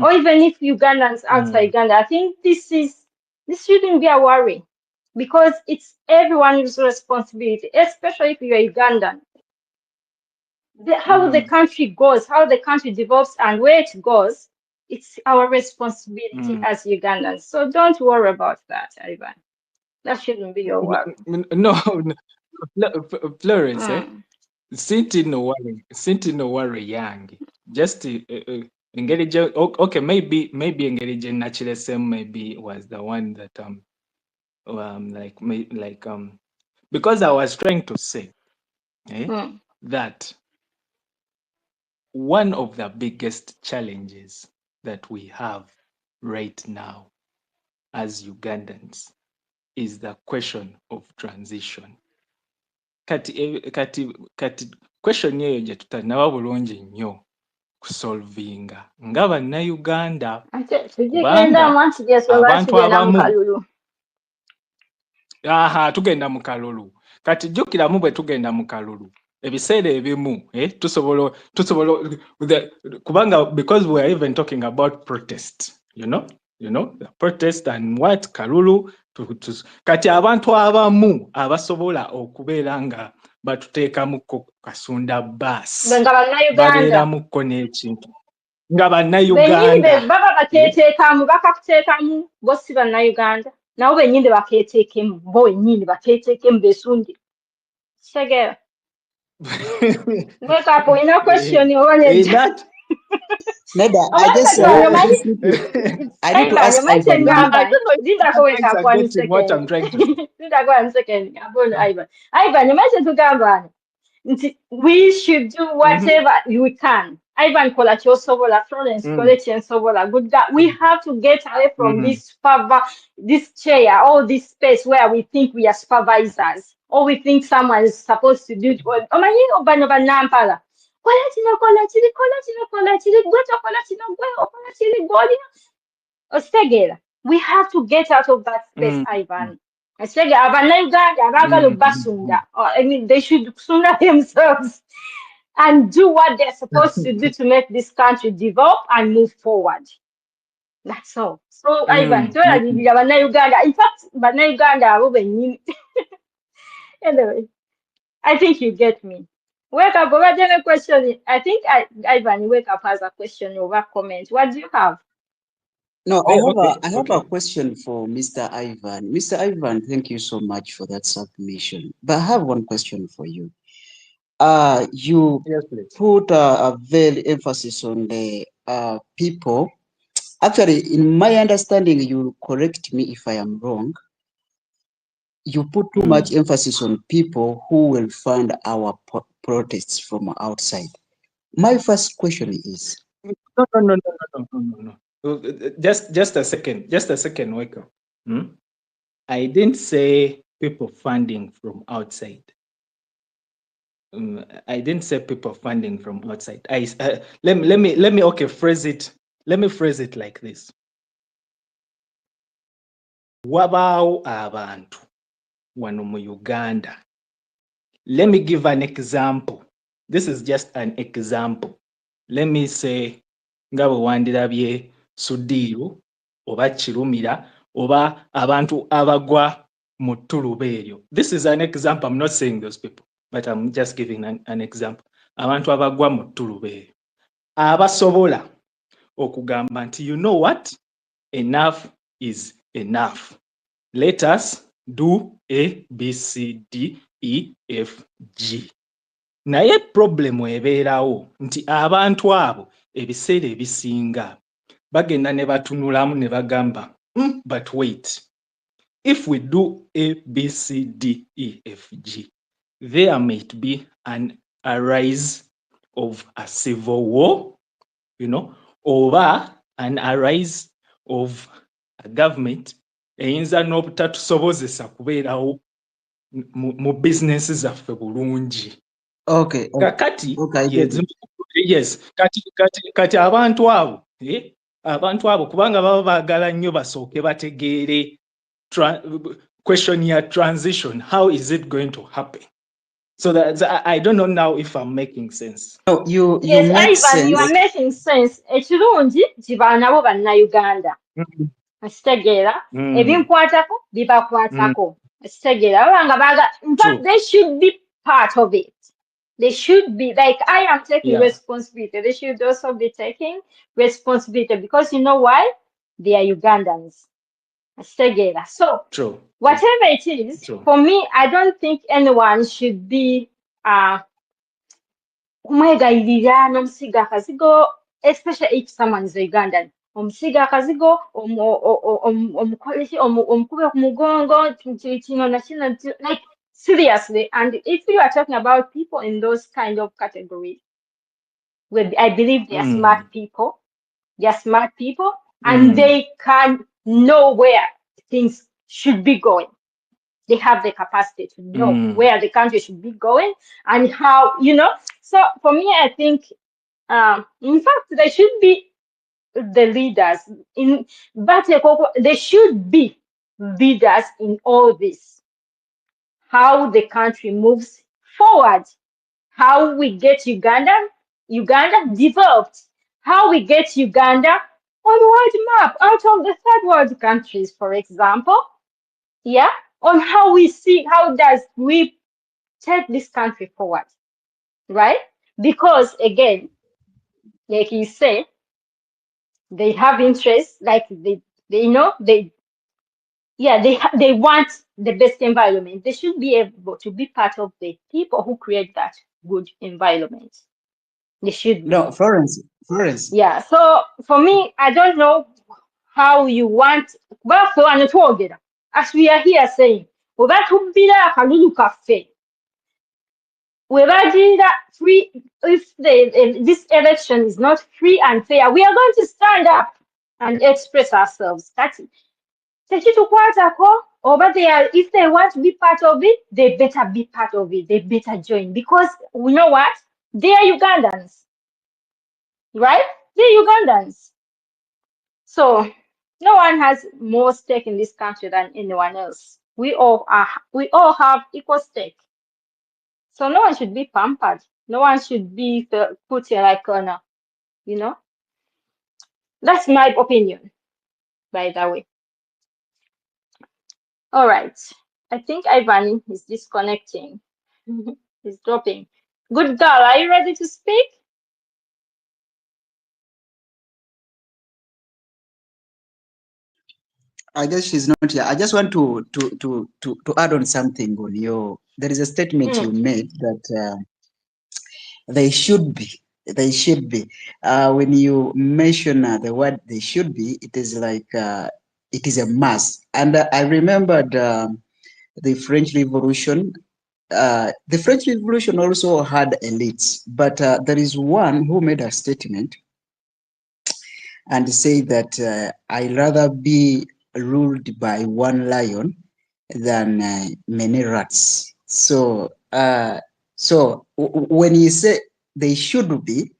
or even if Ugandans outside Uganda, I think this shouldn't be a worry because it's everyone's responsibility, especially if you're Ugandan. How the country goes, how the country develops, and where it goes, it's our responsibility as Ugandans. So don't worry about that, Ivan. That shouldn't be your worry. No, Florence, Sinti no worry yangi. Just engage. Okay, maybe engage naturally same maybe was the one that because I was trying to say that one of the biggest challenges that we have right now as Ugandans is the question of transition. Kati question yeyo gye tutanaba bulungi nnyo kusolvinga nga bannayuganda kubanga abantu abamu tugenda mu kalulu kati jjukiramu bwe tugenda mu kalulu ebiseera ebimu tusobola kubanga because we are even talking about protest you know the protest and what kalulu kati abantu abamu abasobola okubeera nga batuteekamuko kasunda baasi babeeramukko n'ekintu nga bannayuganda baba baketeekamu bakakuteekamu bo si bannayuganda nabo bennyini bakeeteekemu bo wennyini bakeeteekemu beesundire segera wake up olina question oba nedda Neda, I need to ask Ivan. Lindako wake up 1 second. What I'm trying to say. Lindako 1 second. Ivan. Ivan, you might to Gamba. We should do whatever we can. Ivan Kolatio Sobola, Florence Collection Sobola, good God. We have to get away from this chair, all this space where we think we are supervisors, or we think someone is supposed to do it. We have to get out of that space, Ivan. I mean, they should sooner themselves and do what they're supposed to do to make this country develop and move forward. That's all. So, Ivan, in fact, anyway, I think you get me. Wake up, over a question. I think Ivan, wake up has a question or a comment. What do you have? No, I have a question for Mr. Ivan. Mr. Ivan, thank you so much for that submission. But I have one question for you. You put a very emphasis on the people. Actually, in my understanding, you correct me if I am wrong. You put too much emphasis on people who will fund our protests from outside. My first question is... No. Just a second, wake up. I didn't say people funding from outside. I didn't say people funding from outside. Let me phrase it. Let me phrase it like this. Wabao abantu wano mu Uganda. Let me give an example. This is just an example. Let me say ngabo wandirabye Sudiru oba Kirumira oba abantu abagwa mu Tulubeeryo. This is an example. I'm not saying those people, but I'm just giving an example. Abantu abagwa mu Tulubeeryo abasobola okugamba nti you know what, enough is enough. Let us do A, B, C, D, E, F, G. Naye problem ebeerawo nti abantu abo ebiseera ebisinga bagenda ne batunulamu ne bagamba but wait, if we do A, B, C, D, E, F, G, there might be a rise of a civil war, or an arise of a government eyinza n'obutatusobozesa kubeerawo mu business zaffe bulungi. Okay. Kati yes, kati abantu abo kubanga baba baagala nnyo basooke bategeere question ya transition, how is it going to happen? So I don't know now if I'm making sense. No, you Yes, make Ivan, you sense. are making sense. Ekirungi kiba nabo bannayuganda. Mm, Ekitegeera mm, ebinkwatako mm, bibakwatako. Ekitegeera babanga baga. In fact, true. they should be part of it. They should be like I am taking Yeah. responsibility. They should also be taking responsibility because you know why? They are Ugandans. Ekitegeera. So True. whatever it is, True. for me, I don't think anyone should be kumwegayirira n'omusiga akazigo, especially if someone is a Ugandan. Omusiga akazigo, omukube ku mugongo, kino na kino, like seriously. And if you are talking about people in those kind of categories, I believe they are smart Mm, people. They are smart people, and mm, they can know where things should be going. They have the capacity to know mm, where the country should be going and how, you know. So for me, I think, in fact, they should be the leaders in, but they should be leaders in all this. How the country moves forward, how we get Uganda developed, how we get Uganda on the world map out of the third world countries, for example. Yeah, on how we see how does we take this country forward, right? Because again, like you say, they have interests, like they know they yeah they want the best environment. They should be able to be part of the people who create that good environment. They should be. No, Florence. Yeah. So for me, I don't know how you want. But for an twogera, as we are here saying, oba tubbira akalulu kaffe free, if this election is not free and fair, we are going to stand up and express ourselves. That's over there. If they want to be part of it, they better be part of it. They better join because we know what? They are Ugandans, right? They're Ugandans. So no one has more stake in this country than anyone else. We all have equal stake. So no one should be pampered. No one should be put in like on you know. That's my opinion, by the way. All right. I think Ivan is disconnecting. He's dropping. Good girl, are you ready to speak? I guess she's not here. I just want to add on something on your. There is a statement you Mm. made that they should be. They should be. When you mention the word "they should be," it is like it is a must. And I remembered the French Revolution. The French Revolution also had elites, but there is one who made a statement and say that I rather be ruled by one lion than many rats. So, when you say they should be,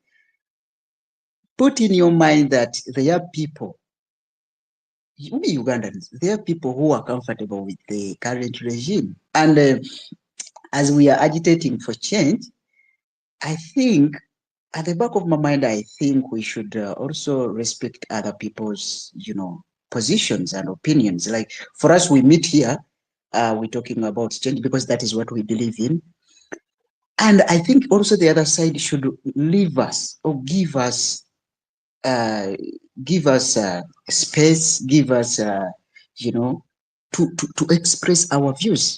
put in your mind that there are people, we Ugandans, there are people who are comfortable with the current regime, and as we are agitating for change, I think at the back of my mind, I think we should also respect other people's, positions and opinions. Like for us, we meet here, we're talking about change because that is what we believe in. And I think also the other side should leave us or uh, give us space, give us, to express our views,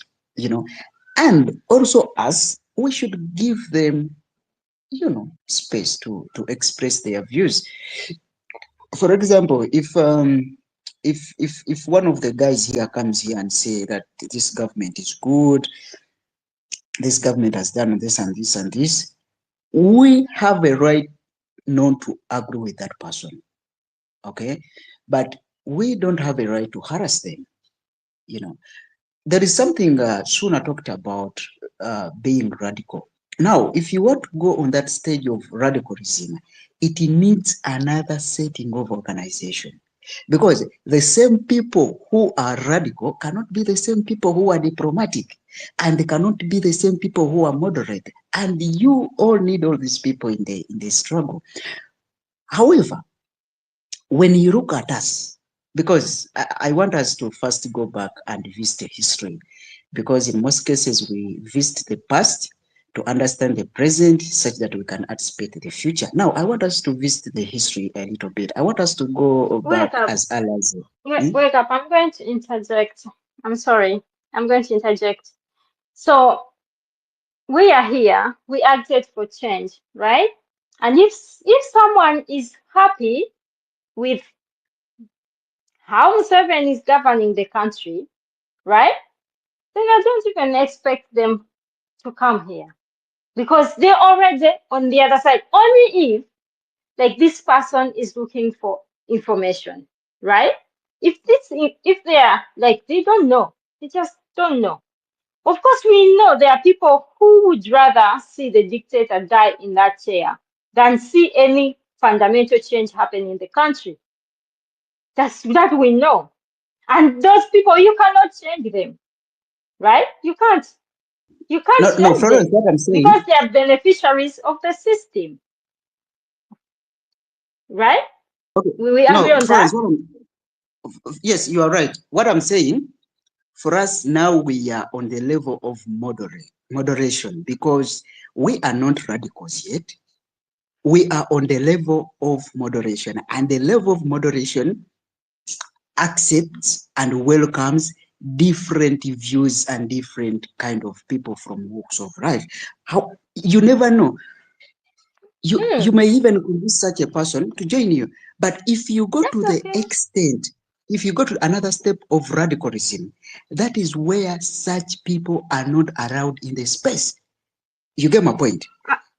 and also us, we should give them space to express their views. For example, if one of the guys here comes here and say that this government is good, this government has done this and this and this, we have a right not to agree with that person, okay? But we don't have a right to harass them. There is something Suna talked about, being radical. Now, if you want to go on that stage of radicalism, it needs another setting of organization. Because the same people who are radical cannot be the same people who are diplomatic, and they cannot be the same people who are moderate. And you all need all these people in the struggle. However, when you look at us, because I want us to first go back and visit history, because in most cases we visit the past to understand the present such that we can anticipate the future. Now, I want us to visit the history a little bit. I want us to go back as early as... Wake up, I'm going to interject. I'm sorry. I'm going to interject. So we are here, we acted for change, right? And if someone is happy with how Museveni is governing the country, right? Then I don't even expect them to come here because they're already on the other side. Only if, like, this person is looking for information, right? If they are like, they don't know, they just don't know. Of course, we know there are people who would rather see the dictator die in that chair than see any fundamental change happen in the country. That we know. And those people, you cannot change them, right? You can't change Florence, them what I'm saying, because they are beneficiaries of the system, right? okay. We agree on Florence, that? yes, you are right. What I'm saying, for us now, we are on the level of moderation, because we are not radicals yet. We are on the level of moderation, and the level of moderation accepts and welcomes different views and different kind of people from walks of life. How you never know. You may even convince such a person to join you. But if you go to the extent, if you go to another step of radicalism, that is where such people are not allowed in the space. You get my point?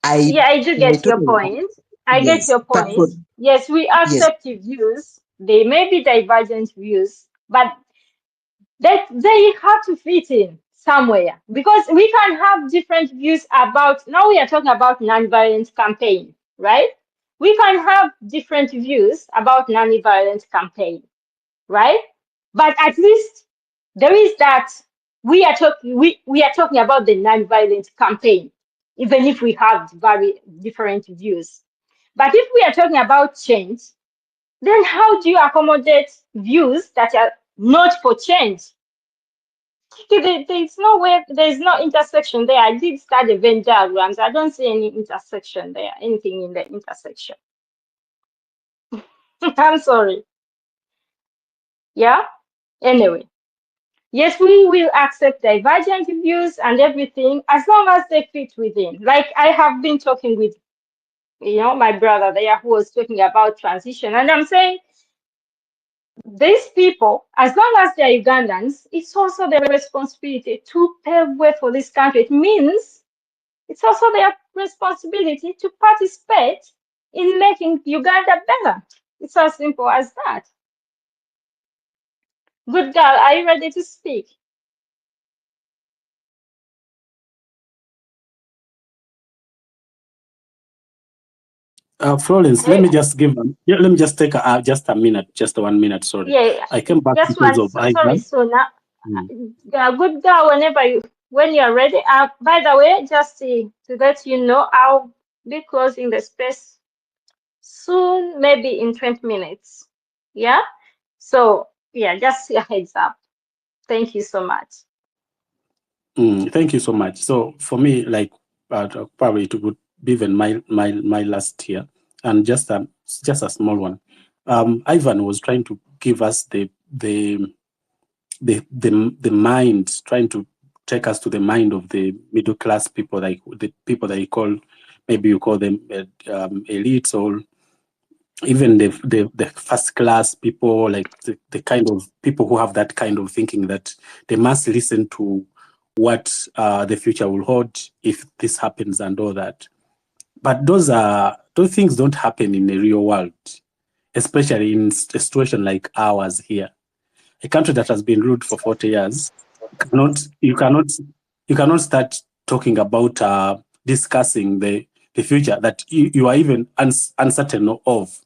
I do get your point. I get your point. Yes, we accept views. They may be divergent views, but they have to fit in somewhere, because we can have different views about, now we are talking about nonviolent campaign, right? We can have different views about nonviolent campaign, right? But at least there is that we are talking about the nonviolent campaign, even if we have very different views. But if we are talking about change, then how do you accommodate views that are not for change? There's no way, there's no intersection there. I did study Venn diagrams. I don't see any intersection there, anything in the intersection. I'm sorry. Yeah? Anyway. Yes, we will accept divergent views and everything as long as they fit within. Like I have been talking with, my brother there who was talking about transition. And I'm saying these people, as long as they're Ugandans, it's also their responsibility to pave way for this country. It means it's also their responsibility to participate in making Uganda better. It's as simple as that. Good girl, are you ready to speak? Florence, let me just take just a minute, just 1 minute. Sorry. Yeah, I came back just because one. of Sorry, Sona. Good girl. When you're ready. By the way, just to let you know, I'll be closing the space soon, maybe in 20 minutes. Yeah. So yeah, just a heads up. Thank you so much. Thank you so much. So for me, like probably it would be even my last year, and just a small one. Ivan was trying to give us the mind, trying to take us to the mind of the middle class people, like the people that maybe you call them elites, or even the first class people, like the kind of people who have that kind of thinking that they must listen to what the future will hold if this happens and all that. But those things don't happen in the real world, especially in a situation like ours here. A country that has been ruled for 40 years, you cannot start talking about discussing the future that you are even uncertain of,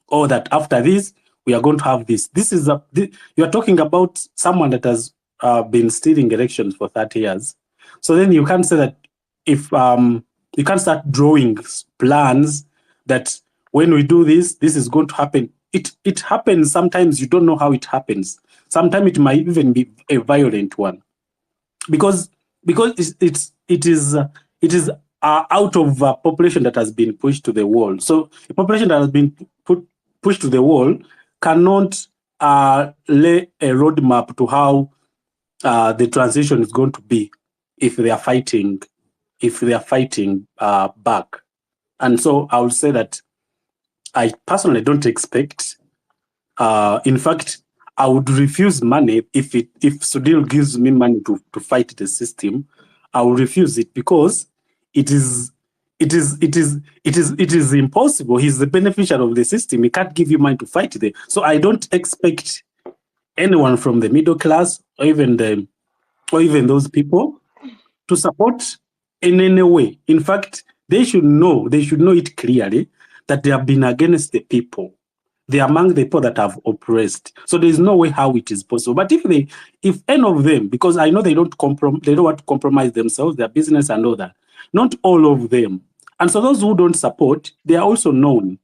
or that after this we are going to have this. This is you are talking about someone that has been stealing elections for 30 years. So then you can't say that if you can't start drawing plans that when we do this, this is going to happen. It happens sometimes. You don't know how it happens. Sometimes it might even be a violent one, because it is out of a population that has been pushed to the wall. So a population that has been pushed to the wall cannot lay a roadmap to how the transition is going to be if they are fighting back. And so I would say that I personally don't expect. In fact, I would refuse money if Sudil gives me money to fight the system. I will refuse it because it is impossible. He's the beneficiary of the system. He can't give you money to fight it. So I don't expect anyone from the middle class or even those people to support in any way. In fact, they should know it clearly that they have been against the people. They are among the people that have oppressed. So there is no way how it is possible. But if any of them, because I know they don't want to compromise themselves, their business and all that, not all of them. And so those who don't support, they are also known.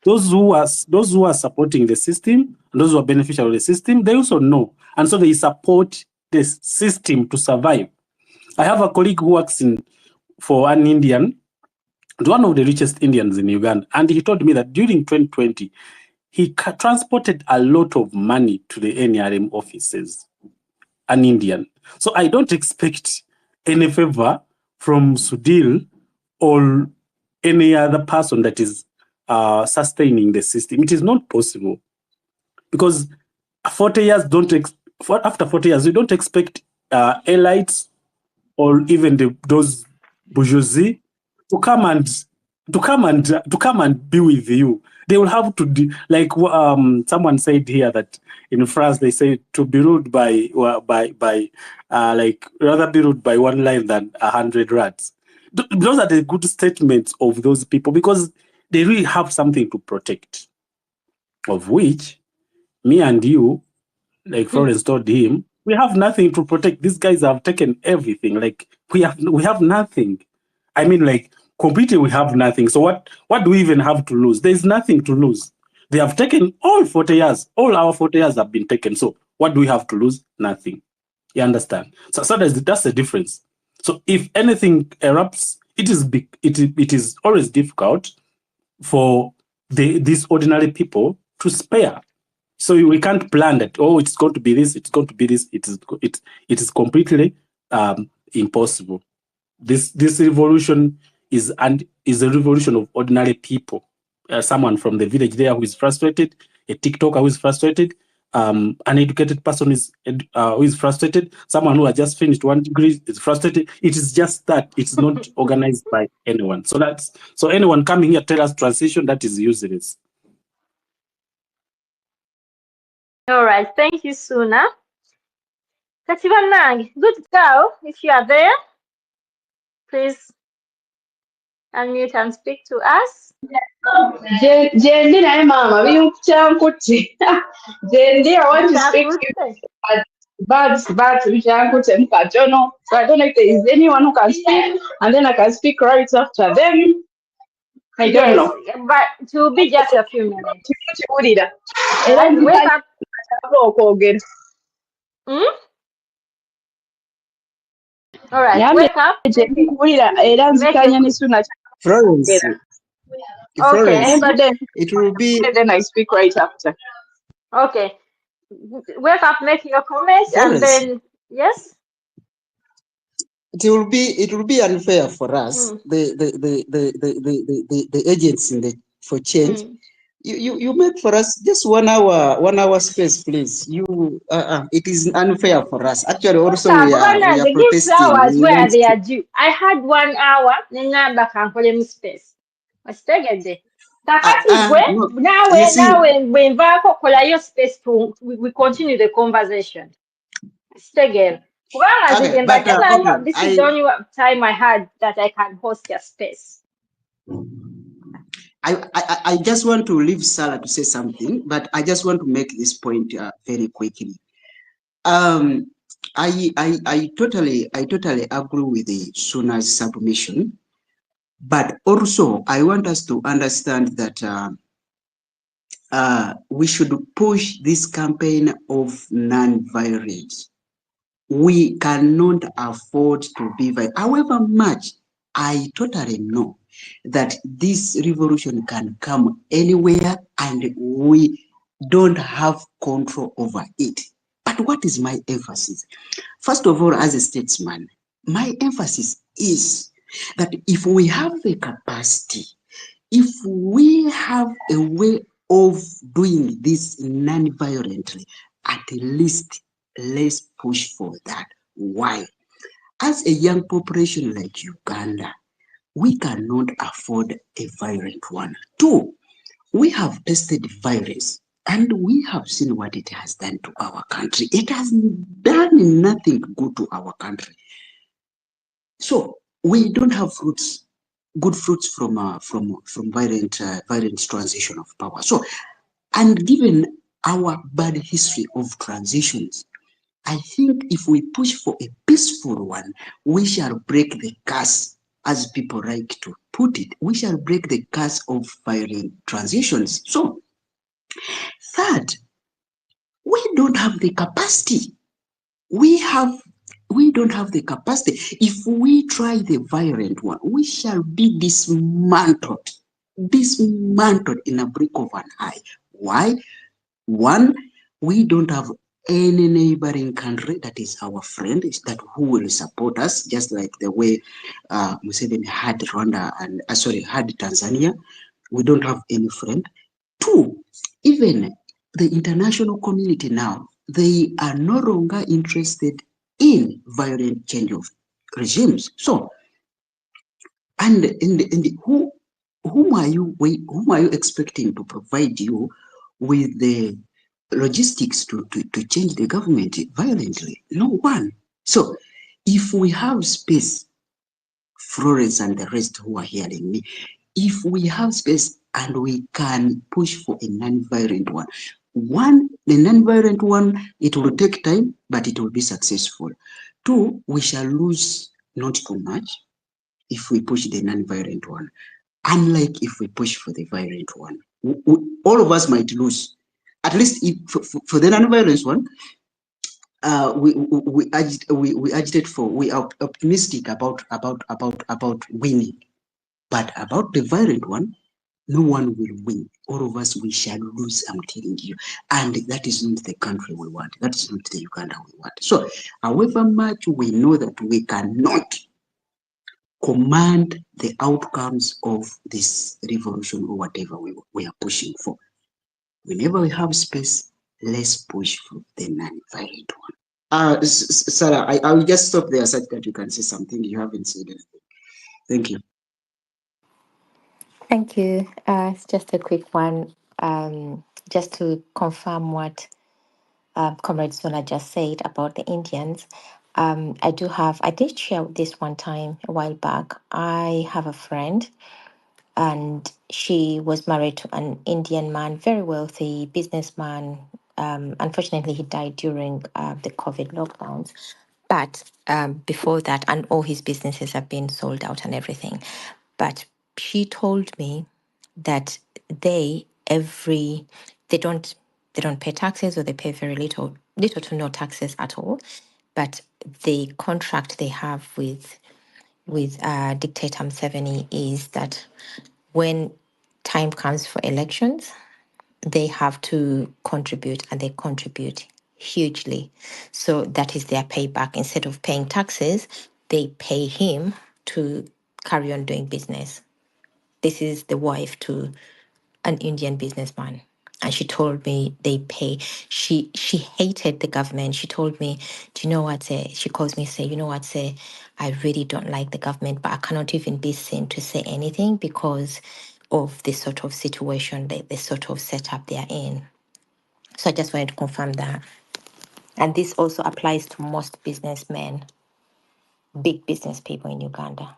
Those who are supporting the system and those who are beneficial of the system, they also know. And so they support the system to survive. I have a colleague who works for an Indian, one of the richest Indians in Uganda, and he told me that during 2020, he transported a lot of money to the NRM offices, an Indian. So I don't expect any favor from Sudil or any other person that is sustaining the system. It is not possible, because 40 years after 40 years, you don't expect elites or even those bourgeoisie to come and be with you. They will have to do, like someone said here that in France they say to be ruled by like rather be ruled by one lion than 100 rats. Those are the good statements of those people, because they really have something to protect, of which me and you, like Florence told him, we have nothing to protect. These guys have taken everything. Like we have nothing. I mean, like completely we have nothing. So what do we even have to lose? There's nothing to lose. They have taken all 40 years. All our 40 years have been taken. So what do we have to lose? Nothing. You understand? So that's the difference. So if anything erupts, it is always difficult for these ordinary people to spare. So we can't plan that, oh, it's going to be this, it's going to be this. It is completely impossible. This revolution is a revolution of ordinary people. Someone from the village there who is frustrated, a TikToker who is frustrated, an educated person who is frustrated, someone who has just finished 1 degree is frustrated. It is just that it's not organized by anyone. So anyone coming here tell us transition, that is useless. All right, thank you, Suna. Katiba, good girl. If you are there, please unmute and speak to us. Jendi naye mama bikyankutte. Jendi, I want to speak to you. But bikyankutte mukatono. So I don't know if there is anyone who can speak, and then I can speak right after them. I don't know. But it will be just a few minutes. Wake up. All right, wake up. Florence. Okay, but then it will be. Then I speak right after. Okay, wake up, make your comments, Florence. And then yes. It will be unfair for us, the agents for change. You make for us just 1 hour space, please. It is unfair for us. Actually, also we are protesting. Flowers where they are due. I had 1 hour. Then back and call them space. I still get there. Now when Vako your space we continue the conversation. Still get. This is the only time I had that I can host a space. I just want to leave Sarah to say something, but I just want to make this point very quickly. I totally agree with the Suna's submission, but also I want us to understand that we should push this campaign of non-violence. We cannot afford to be violent. However much I totally know that this revolution can come anywhere and we don't have control over it. But what is my emphasis? First of all, as a statesman, my emphasis is that if we have the capacity, if we have a way of doing this non-violently, at least let's push for that. Why? As a young population like Uganda, we cannot afford a violent one. Two, we have tested violence and we have seen what it has done to our country. It has done nothing good to our country. So we don't have good fruits from violent transition of power. So, and given our bad history of transitions, I think if we push for a peaceful one, we shall break the curse, as people like to put it. We shall break the curse of violent transitions. So, third, we don't have the capacity. We don't have the capacity. If we try the violent one, we shall be dismantled in a blink of an eye. Why? One, we don't have any neighboring country that is our friend, is that who will support us, just like the way Museveni had Rwanda and had Tanzania. We don't have any friend. Two, even the international community now, they are no longer interested in violent change of regimes. So, and whom are you expecting to provide you with the logistics to change the government violently? No one. So, if we have space, Florence and the rest who are hearing me, if we have space and we can push for a non-violent one, the non-violent one, it will take time, but it will be successful. Two, we shall lose not too much if we push the non-violent one, unlike if we push for the violent one. All of us might lose. At least if, for the non-violence one, we agitate for, we are optimistic about winning. But about the violent one, no one will win. All of us, we shall lose, I'm telling you. And that is not the country we want. That is not the Uganda we want. So, however much we know that we cannot command the outcomes of this revolution or whatever we are pushing for, whenever we have space, let's push for the non-violent one. Sarah, I will just stop there such that you can say something. You haven't said anything. Thank you. Thank you. It's just a quick one, just to confirm what Comrade Sona just said about the Indians. I did share this one time a while back. I have a friend and she was married to an Indian man, very wealthy businessman. Unfortunately, he died during the COVID lockdowns. But before that, and all his businesses have been sold out and everything. But she told me that they don't pay taxes, or they pay very little to no taxes at all. But the contract they have with dictator Museveni is that when time comes for elections, they have to contribute, and they contribute hugely. So that is their payback. Instead of paying taxes, they pay him to carry on doing business. This is the wife to an Indian businessman. And she told me they pay. She hated the government. She told me, do you know what, say? She calls me, say, you know what, say, I really don't like the government, but I cannot even be seen to say anything because of the sort of situation, the sort of setup they are in. So I just wanted to confirm that. And this also applies to most businessmen, big business people in Uganda.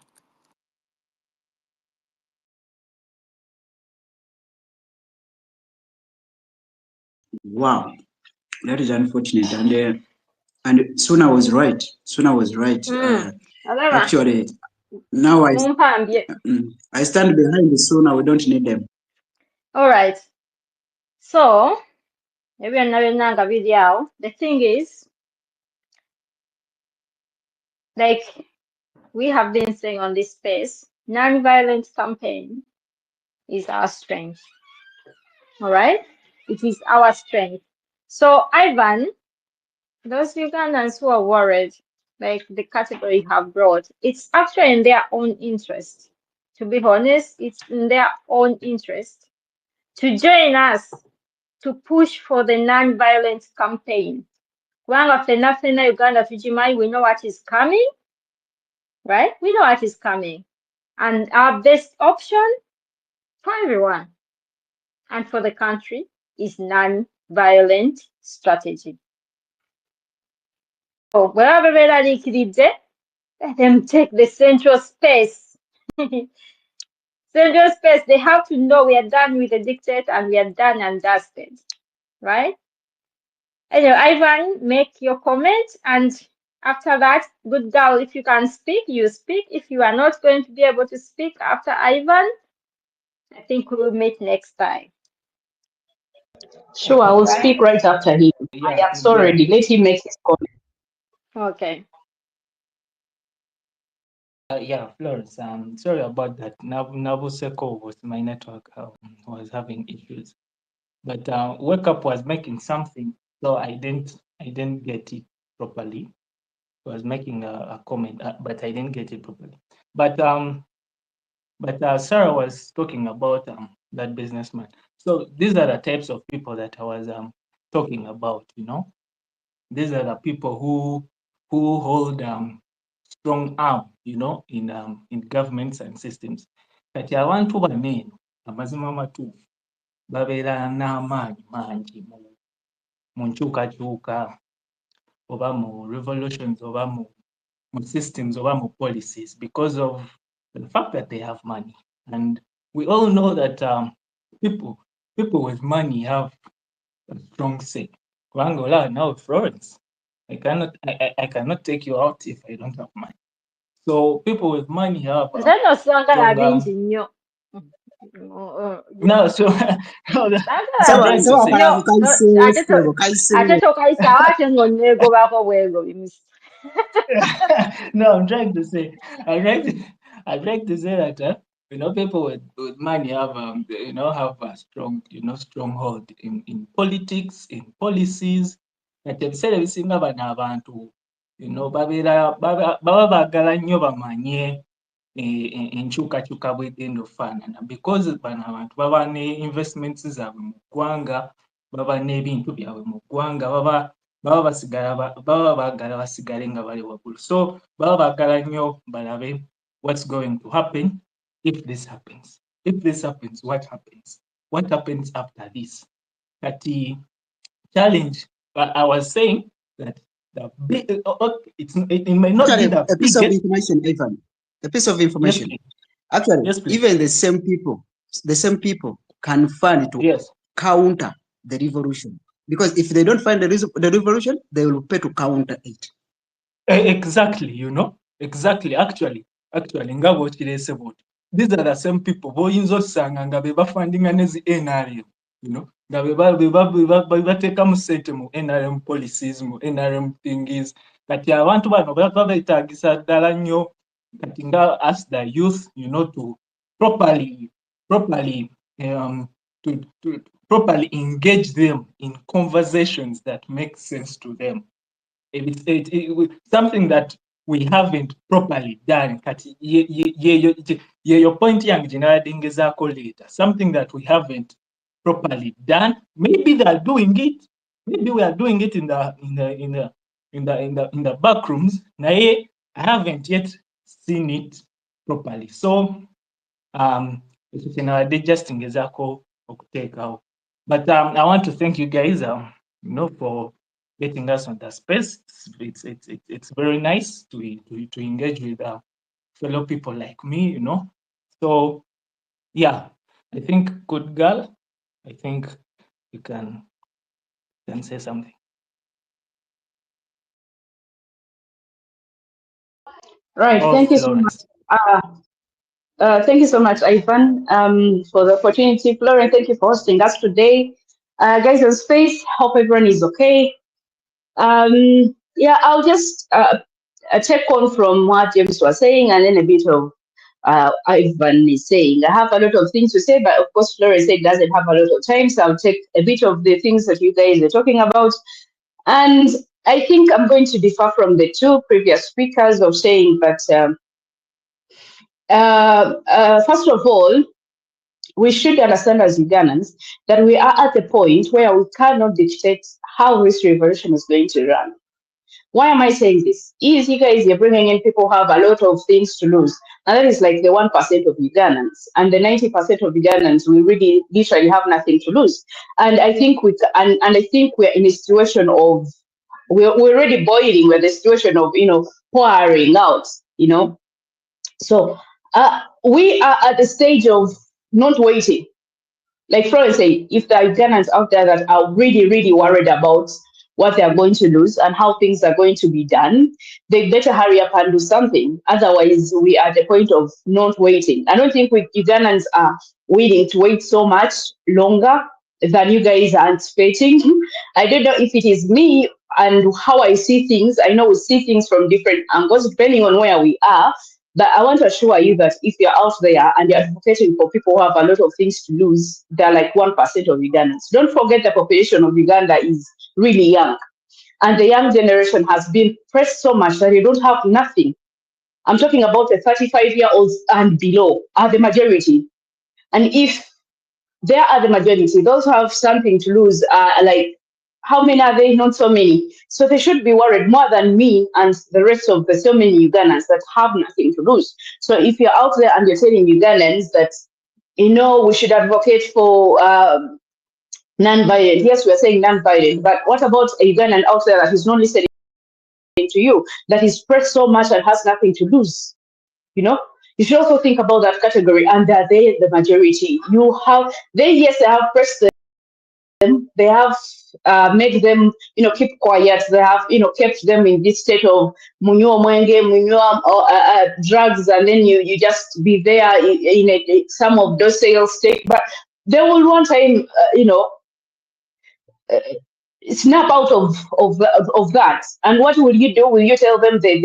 Wow, that is unfortunate. And Suna was right. Suna was right. Actually, now I stand behind the Suna. We don't need them. All right. So, the thing is, like we have been saying on this space, non-violent campaign is our strength. All right? It is our strength. So, Ivan, those Ugandans who are worried, like the category you have brought, it's actually in their own interest. To be honest, it's in their own interest to join us to push for the non-violent campaign. Kubanga ffenna Uganda tukimanyi, we know what is coming, right? We know what is coming. And our best option for everyone and for the country is non-violent strategy. So wherever beeraliikiridde, let them take the central space. Central space, they have to know we are done with the dictator and we are done and dusted, right? Anyway, Ivan, make your comment, and after that, good girl, if you can speak, you speak. If you are not going to be able to speak after Ivan, I think we will meet next time. Sure, I will speak right after him. I am so ready. Let him make his comment. Okay. Yeah, Florence, sorry about that. Nabuseko was my network was having issues. But Wake Up was making something, so I didn't get it properly. I was making a comment, but I didn't get it properly. But Sarah was talking about that businessman. So these are the types of people that I was talking about. You know, these are the people who hold strong arm, you know, in governments and systems. Kati abantu bano eno amazima amatuufu babeera n'amaanyi mangi mu nkyukakyuka oba mu revolutions oba mu systems oba mu policies because of the fact that they have money. And we all know that people with money have a strong say. Kubanga now Florence, I cannot take you out if I don't have money. So people with money have strong. No, so no, ate tokayisaawo ate ng'onneegobako bwego no, I'm trying to say that you know, people with money have you know, have a strong, you know, stronghold in politics, in policies. Kati ebiseera ebisinga bano abantu, you know, baba baagala nnyo bamanye enkyukakyuka bw'egenda okufaanana because bano abantu baba ne investments zaabwe mu ggwanga, baba n'ebintu byabwe mu ggwanga, baba baagala basigale nga bali waggulu. So baba baagala nnyo balabe what's going to happen if this happens. If this happens, what happens? What happens after this? Kati challenge, I was saying that the big, it may not Actually, be the a piece of biggest information, Ivan. A piece of information. Yes, Actually, yes, even the same people can fund to counter the revolution. Because if they don't find the revolution, they will pay to counter it. Exactly, you know, exactly. Actually, nga bw'okirese bw'otyo. These are the same people boyinza osanga nga be bafundinga nezi NRM, you know, nga be bateekamu ssente mu NRM policies, mu NRM things. Kati abantu bano baba beetaagisa ddala nnyo kati nga as the youth, you know, to properly properly engage them in conversations that make sense to them. Something that we haven't properly done. Kati your point yange gyenaladingezaako later. Something that we haven't properly done. Maybe they are doing it. Maybe we are doing it in the back rooms. Naye I haven't yet seen it properly. So ekyo kyenaladde just ngezaako okuteekawo. But I want to thank you guys, you know, for getting us on the space. It's very nice to engage with fellow people like me, you know. So yeah, I think good girl. I think you can can say something. Right. Oh, Thank you so much. Florence. Thank you so much, Ivan, for the opportunity. Florence, thank you for hosting us today. Guys on space, hope everyone is okay. Yeah, I'll just take on from what James was saying and then a bit of Ivan is saying. I have a lot of things to say, but of course, Florence said doesn't have a lot of time, so I'll take a bit of the things that you guys are talking about. And I think I'm going to differ from the two previous speakers of saying that, first of all, we should understand as Ugandans that we are at the point where we cannot dictate how this revolution is going to run. Why am I saying this? Is you guys, you're bringing in people who have a lot of things to lose. And that is like the 1% of Ugandans. And the 90% of Ugandans, we really literally have nothing to lose. And I think and I think we're in a situation of, we're already boiling. We're in the situation of, pouring out, So we are at the stage of not waiting. Like Florence said, if there are Ugandans out there that are really, really worried about what they are going to lose and how things are going to be done, they better hurry up and do something. Otherwise, we are at the point of not waiting. I don't think Ugandans are willing to wait so much longer than you guys are anticipating. I don't know if it is me and how I see things. I know we see things from different angles depending on where we are. But I want to assure you that if you're out there and you're advocating for people who have a lot of things to lose, they're like 1% of Ugandans. Don't forget the population of Uganda is really young. And the young generation has been pressed so much that they don't have nothing. I'm talking about the 35-year-olds and below are the majority. And if they are the majority, those who have something to lose are like, how many are they? Not so many. So they should be worried more than me and the rest of the so many Ugandans that have nothing to lose. So if you're out there and you're telling Ugandans that, we should advocate for non-violent, yes, we're saying non-violent, but what about a Ugandan out there that is not listening to you, that is pressed so much and has nothing to lose? You should also think about that category, and they're the majority. Yes, they have pressed them, they have made them, keep quiet. They have, kept them in this state of munyo mwenge, munyo drugs, and then you just be there in some of those sales state. But they will one time, snap out of that. And what will you do? Will you tell them guys,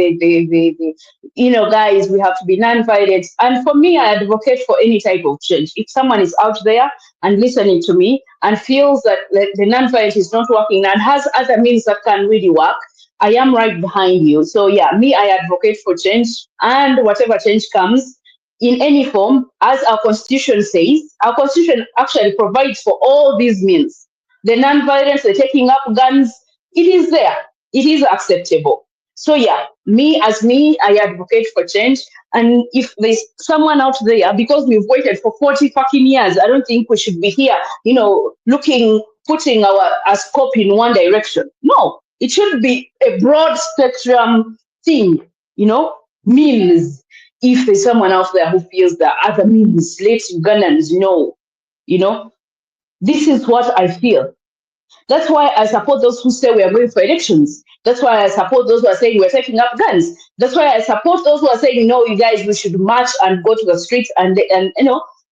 we have to be non-violent? And for me, I advocate for any type of change. If someone is out there and listening to me and feels that the non-violent is not working and has other means that can really work, I am right behind you. So yeah, I advocate for change, and whatever change comes in any form, as our constitution says, our constitution actually provides for all these means. The non-violence, the taking up guns, it is there. It is acceptable. So yeah, I advocate for change. And if there's someone out there, because we've waited for 40 fucking years, I don't think we should be here, putting our scope in one direction. No, it should be a broad spectrum thing, means. If there's someone out there who feels that other means, let Ugandans know, this is what I feel. That's why I support those who say we are going for elections. That's why I support those who are saying we're taking up guns. That's why I support those who are saying, no, you guys, we should march and go to the streets. And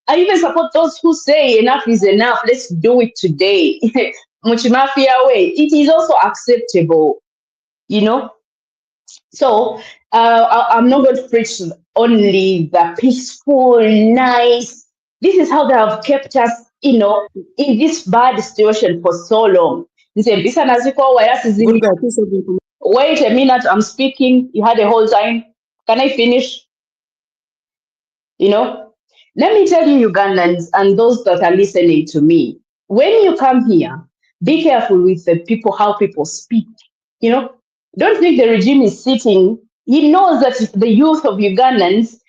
I even support those who say enough is enough. Let's do it today. Muchimafia way. It is also acceptable, So I'm not going to preach only the peaceful, nice. This is how they have kept us, in this bad situation for so long. Wait a minute, I'm speaking. You had a whole time. Can I finish? Let me tell you, Ugandans and those that are listening to me, when you come here, be careful with the people, how people speak. Don't think the regime is sitting. He knows that the youth of Ugandans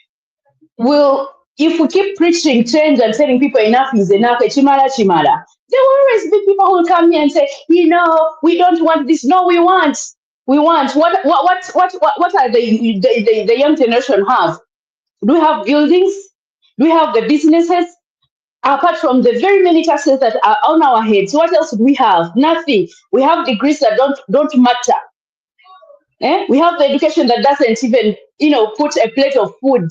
will, if we keep preaching change and telling people enough is enough, chimala, there will always be people who will come here and say, we don't want this. No, we want. What are the young generation have? Do we have buildings? Do we have the businesses? Apart from the very many taxes that are on our heads, what else do we have? Nothing. We have degrees that don't matter. We have the education that doesn't even, put a plate of food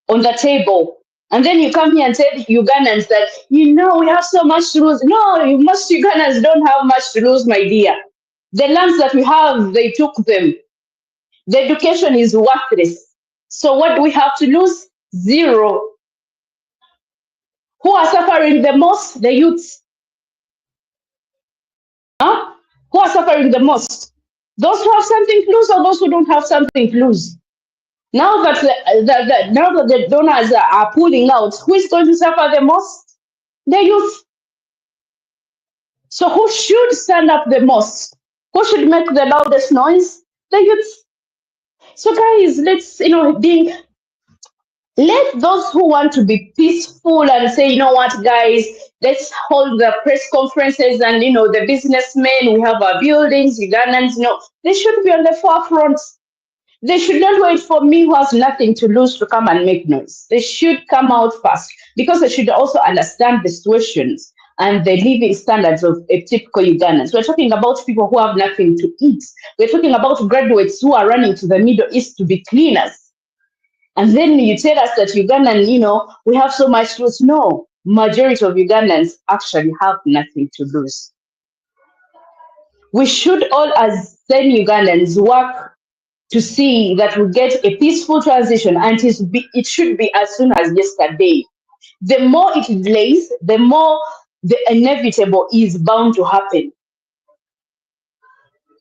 on the table. And then you come here and tell Ugandans that, we have so much to lose. No, most Ugandans don't have much to lose, my dear. The lands that we have, they took them. The education is worthless. So what do we have to lose? Zero. Who are suffering the most? The youths. Huh? Who are suffering the most? Those who have something to lose or those who don't have something to lose? Now that the donors are pulling out, who is going to suffer the most? The youth. So who should stand up the most? Who should make the loudest noise? The youth. So guys, let's let those who want to be peaceful and say, what, guys, let's hold the press conferences and the businessmen, we have our buildings, Ugandans, they should be on the forefront. They should not wait for me who has nothing to lose to come and make noise. They should come out fast because they should also understand the situations and the living standards of a typical Ugandans. We're talking about people who have nothing to eat. We're talking about graduates who are running to the Middle East to be cleaners. And then you tell us that Ugandan, we have so much to lose. No, majority of Ugandans actually have nothing to lose. We should all, as then Ugandans, work to see that we get a peaceful transition, and it should be as soon as yesterday. The more it delays, the more the inevitable is bound to happen.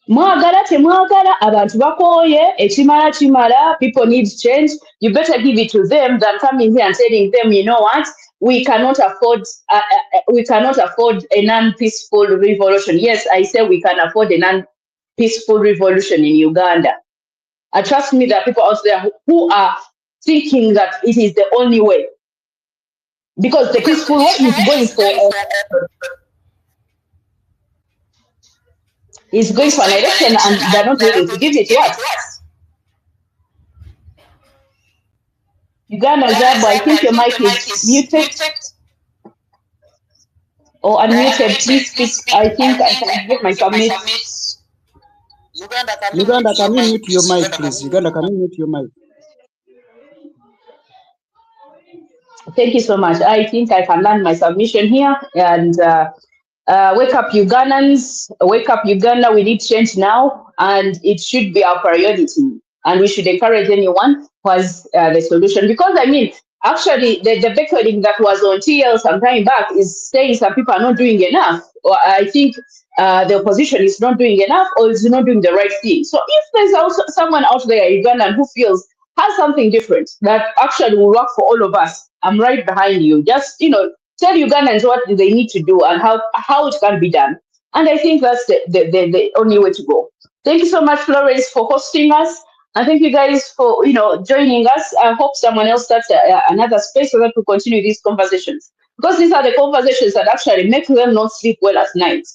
Mwagala temwagala abantu bakoye ekimala kimala, people need change. You better give it to them than coming here and telling them, what, we cannot afford a non-peaceful revolution. Yes, I say we can afford a non-peaceful revolution in Uganda. Trust me, there are people out there who are thinking that it is the only way. Because the peaceful way is going for an election and they're not willing to give it to us. Uganda Zabo, I think your mic is muted. Or unmuted, please speak. I think I can get my submit. Uganda, can you mute your mic, please? Uganda, can you mute your mic? Thank you so much. I think I can land my submission here. And wake up, Ugandans. Wake up, Uganda. We need change now. And it should be our priority. And we should encourage anyone who has the solution. Because, actually, the beckoning that was on TL some time back is saying some people are not doing enough. Or I think the opposition is not doing enough or is not doing the right thing. So if there's also someone out there, Ugandan, who feels has something different that actually will work for all of us, I'm right behind you. Just, tell Ugandans what they need to do and how it can be done. And I think that's the only way to go. Thank you so much, Florence, for hosting us. And thank you guys for, joining us. I hope someone else starts another space so that we continue these conversations. Because these are the conversations that actually make them not sleep well at night.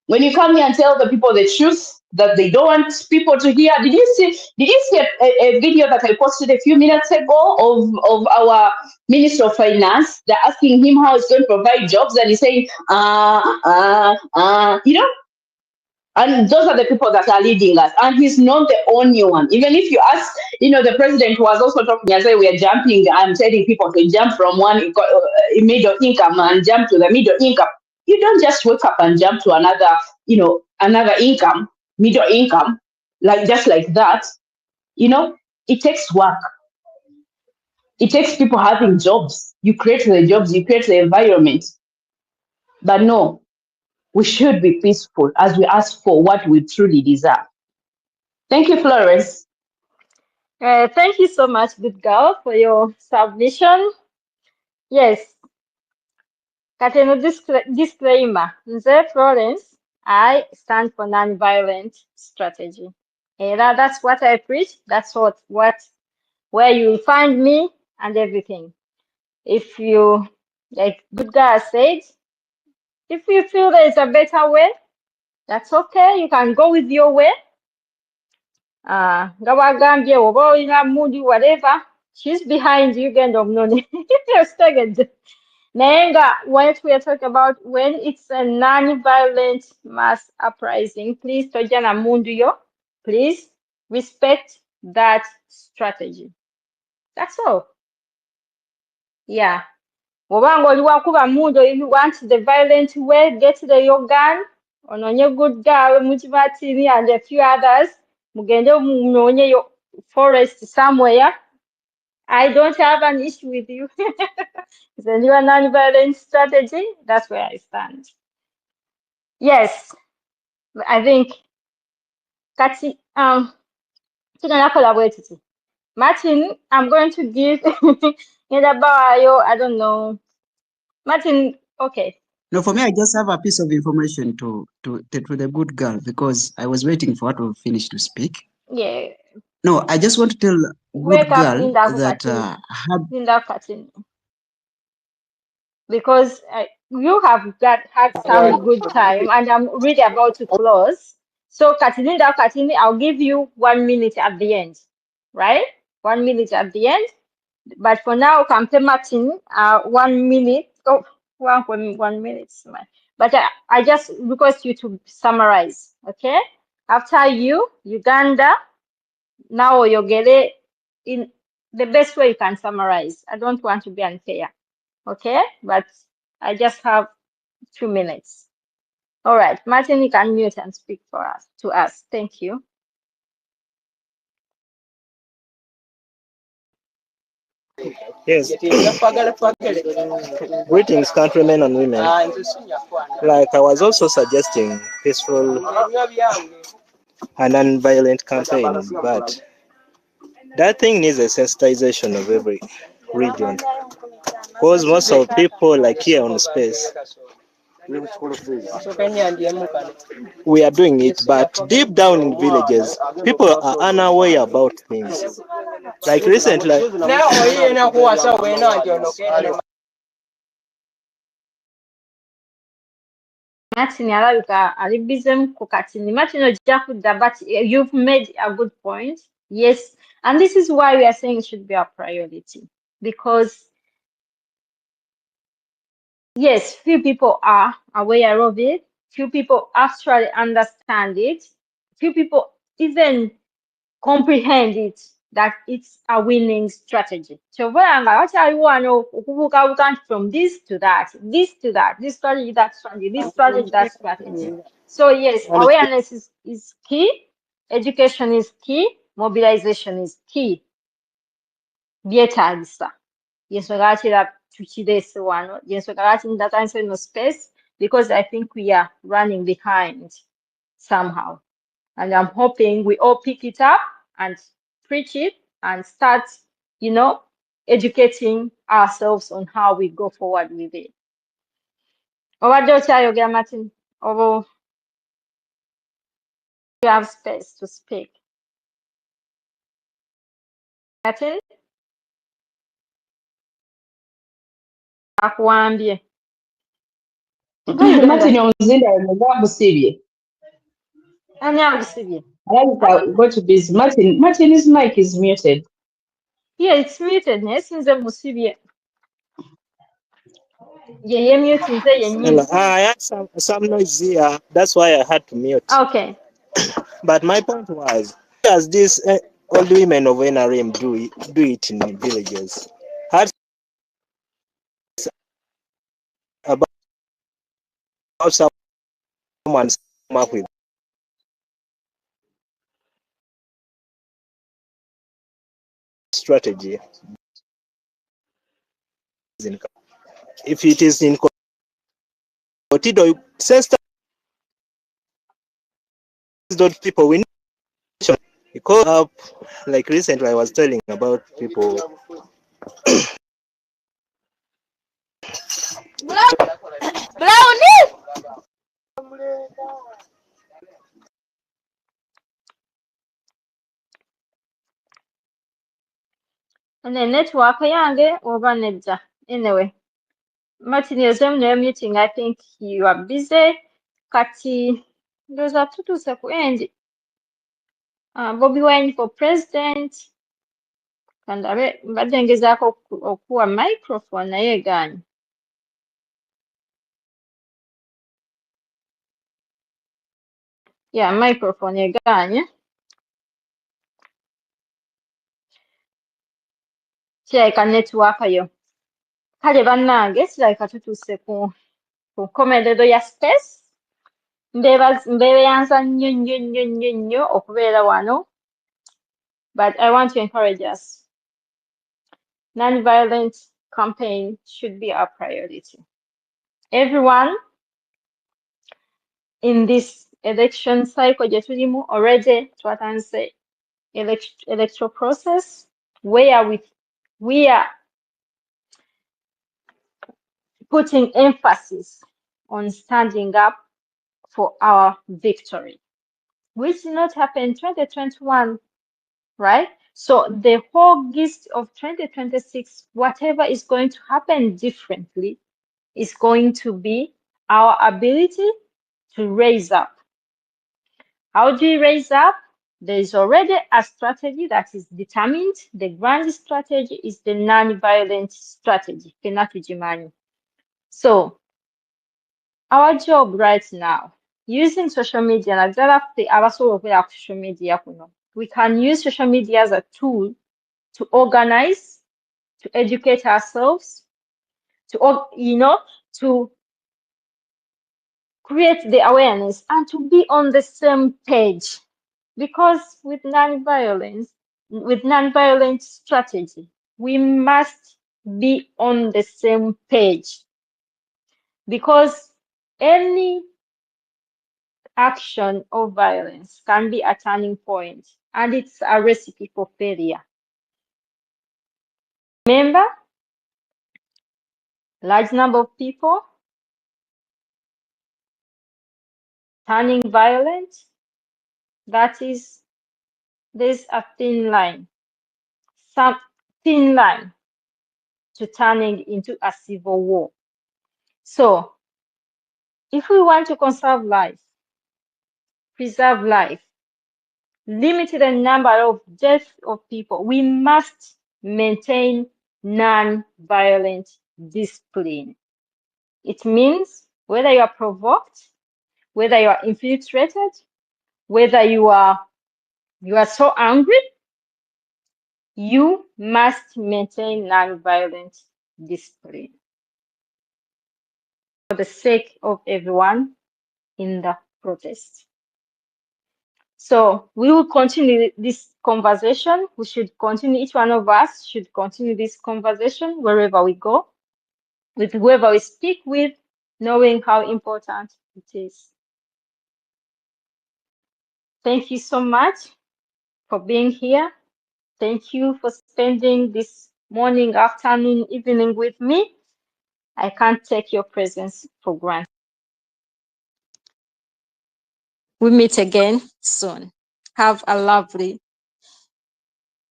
When you come here and tell the people the truth that they don't want people to hear. Did you see a video that I posted a few minutes ago of our Minister of Finance? They're asking him how he's going to provide jobs, and he's saying, And those are the people that are leading us. And he's not the only one. Even if you ask, the president was also talking as we are jumping, I'm telling people to jump from one middle income and jump to the middle income. You don't just wake up and jump to another income, middle income, just like that. It takes work. It takes people having jobs. You create the jobs, you create the environment. But no, we should be peaceful as we ask for what we truly deserve. Thank you, Florence. Thank you so much, good girl, for your submission. Yes. Kateno disclaimer. Nze Florence, I stand for non-violent strategy. And that's what I preach. That's where you'll find me and everything. If you, like good guy said, if you feel there's a better way, that's okay. You can go with your way. Gawagambye oba olina mood whatever, she's behind you, genda omunone. Nenga, what we are talking about when it's a non-violent mass uprising, please tojana munduyo, please respect that strategy. That's all. Yeah. Obango liwakuba mundo, if you want the violent way, get your gun, ononye good girl, Muchimatini and a few others, mugende munonye your forest somewhere. I don't have an issue with you. It's a new non-violent strategy. That's where I stand. Yes, I think Kati Tina collaborated. Martin, I'm going to give I don't know. Martin, okay. No, for me, I just have a piece of information to the good girl because I was waiting for her to finish to speak. Yeah. No, I just want to tell Wake good up, girl Linda that Katini. Because you have had some good time, and I'm really about to close. So, Katini, I'll give you 1 minute at the end, right? 1 minute at the end. But for now, Kampe Martin, 1 minute. Oh, 1 minute. But I just request you to summarize, okay? After you, Uganda, now Oyogele, in the best way you can summarize. I don't want to be unfair, okay? But I just have 2 minutes. All right, Martin, you can mute and speak to us. Thank you. Yes. Greetings, countrymen and women. Like I was also suggesting peaceful and non-violent campaign, but that thing needs a sensitization of every region. Because most of people, like here on space, we are doing it, but deep down in villages, people are unaware about things. Like recently, Martin alabika ali busy ku katini. Martin ojja kudda, but you've made a good point. Yes, and this is why we are saying it should be a priority, because yes, few people are aware of it, few people actually understand it, few people even comprehend it, that it's a winning strategy. So what I want from this to that, this strategy, that strategy, this strategy, that strategy. So yes, awareness is key, education is key, mobilization is key. Byetaagisa. Yensonga lwaki tukireese wano, yensonga lwaki ndatanise no space, because I think we are running behind somehow. And I'm hoping we all pick it up and preach it and start, educating ourselves on how we go forward with it. Obadde okyayogera Martin, oba you have space to speak. Martin? Akuwambye. Martin omuzinda nga amusibye. Ani agusibye? Alabika go to busy. Martin's mic is muted. Yeah, it's muted. Naye sinze musibye. Ye mute nze yennyini. I had some noise here. That's why I had to mute. Okay. But my point was, as these old women of NRM do it in villages, had about someone come up with strategy. If it is in Kotido, sensitize those people. We need because up, like recently I was telling about people. Brownie! Ne network yange oba nedda. Anyway, Martin yazem no meeting. I think you are busy. Kati ndowooza tutuuse ku end. Bobi Wine for president. Kandabe mbadde ngezaako okuwa microphone naye egaanye. Yeah, microphone eganye. Kirabika network yo. Kale bannange kirabika tutuuse ku nkomerero ya space. Mbeeyanza nnyo okubeera wano. But I want to encourage us. Non-violent campaign should be our priority. Everyone in this election cycle already twatanze electoral process where we are putting emphasis on standing up for our victory, which did not happen in 2021, right? So the whole gist of 2026, whatever is going to happen differently, is going to be our ability to raise up. How do you raise up? There is already a strategy that is determined. The grand strategy is the non-violent strategy. So our job right now, using social media, social media, we can use social media as a tool to organize, to educate ourselves, to create the awareness and to be on the same page. Because with non-violent strategy, we must be on the same page. Because any action of violence can be a turning point, and it's a recipe for failure. Remember, large number of people turning violent, there's a thin line to turning into a civil war. So if we want to conserve life, preserve life, limit the number of deaths of people, we must maintain non-violent discipline. It means whether you are provoked, whether you are infiltrated, whether you are so angry, you must maintain non-violent discipline for the sake of everyone in the protest. So we will continue this conversation. We should continue, each one of us should continue this conversation wherever we go, with whoever we speak with, knowing how important it is. Thank you so much for being here. Thank you for spending this morning, afternoon, evening with me. I can't take your presence for granted. We meet again soon. Have a lovely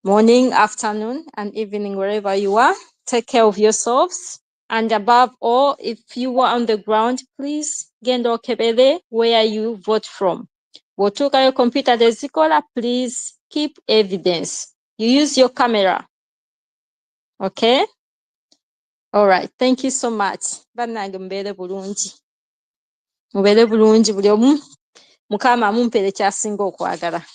morning, afternoon, and evening, wherever you are. Take care of yourselves. And above all, if you are on the ground, please genda okebere where you vote from. Bw'otuukayo computer tezikola, please keep evidence. You use your camera. Okay? All right. Thank you so much. Bannange mubeere bulungi. Mubeere bulungi buli omu. Mukama mumpeere kyasinga okwagala.